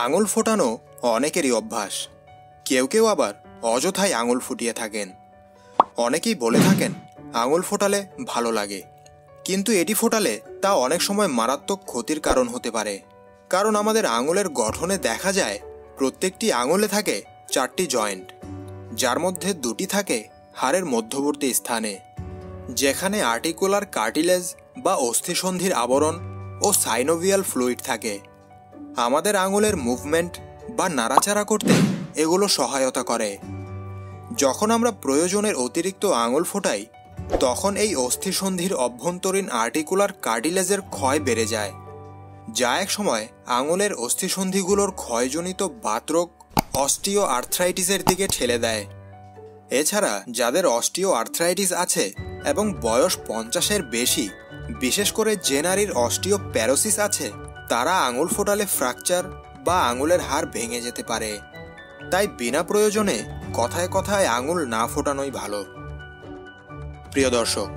আঙুল ফোটানো অনেকেরই অভ্যাস। কেউ কেউ আবার অযথাই আঙুল ফুটিয়ে থাকেন। অনেকেই বলে থাকেন আঙুল ফোটালে ভালো লাগে, কিন্তু এটি ফোটালে তা অনেক সময় মারাত্মক ক্ষতির কারণ হতে পারে। কারণ আমাদের আঙুলের গঠনে দেখা যায় প্রত্যেকটি আঙুলে থাকে 4টি জয়েন্ট, যার মধ্যে 2টি থাকে হাড়ের মধ্যবর্তী স্থানে, যেখানে আর্টিকুলার কার্টিলেজ বা অস্থিসন্ধির আবরণ ও সাইনোভিয়াল ফ্লুইড থাকে। আমাদের আঙুলের মুভমেন্ট বা নাড়াচাড়া করতে এগুলো সহায়তা করে। যখন আমরা প্রয়োজনের অতিরিক্ত আঙুল ফোটাই, তখন এই অস্থিসন্ধির অভ্যন্তরীণ আর্টিকুলার কার্টিলেজের ক্ষয় বেড়ে যায়, যা এক সময় আঙুলের অস্থিসন্ধিগুলোর ক্ষয়জনিত বাতরোগ অস্টিও আর্থ্রাইটিসের দিকে ঠেলে দেয়। এছাড়া যাদের অস্টিও আর্থ্রাইটিস আছে এবং বয়স 50-এর বেশি, বিশেষ করে যে নারীর অস্টিও প্যারোসিস আছে, তারা আঙুল ফোটালে ফ্র্যাকচার বা আঙুলের হাড় ভেঙে যেতে পারে। তাই বিনা প্রয়োজনে কথায় কথায় আঙুল না ফোটানোই ভালো। প্রিয় দর্শক,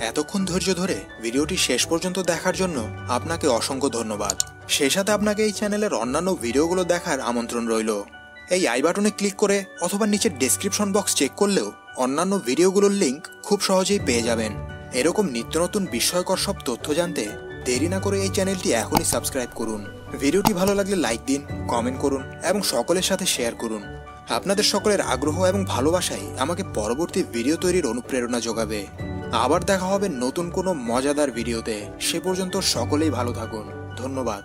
এতক্ষণ ধৈর্য ধরে ভিডিওটি শেষ পর্যন্ত দেখার জন্য আপনাকে অসংখ্য ধন্যবাদ। সেই সাথে আপনাকে এই চ্যানেলের অন্যান্য ভিডিওগুলো দেখার আমন্ত্রণ রইল। এই আই বাটনে ক্লিক করে অথবা নিচের ডেসক্রিপশন বক্স চেক করলেও অন্যান্য ভিডিওগুলোর লিঙ্ক খুব সহজেই পেয়ে যাবেন। এরকম নিত্য নতুন বিস্ময়কর সব তথ্য জানতে দেরি না করে এই চ্যানেলটি এখনই সাবস্ক্রাইব করুন। ভিডিওটি ভালো লাগলে লাইক দিন, কমেন্ট করুন এবং সকলের সাথে শেয়ার করুন। আপনাদের সকলের আগ্রহ এবং ভালোবাসাই আমাকে পরবর্তী ভিডিও তৈরির অনুপ্রেরণা যোগাবে। আবার দেখা হবে নতুন কোনো মজাদার ভিডিওতে। সে পর্যন্ত সকলেই ভালো থাকুন। ধন্যবাদ।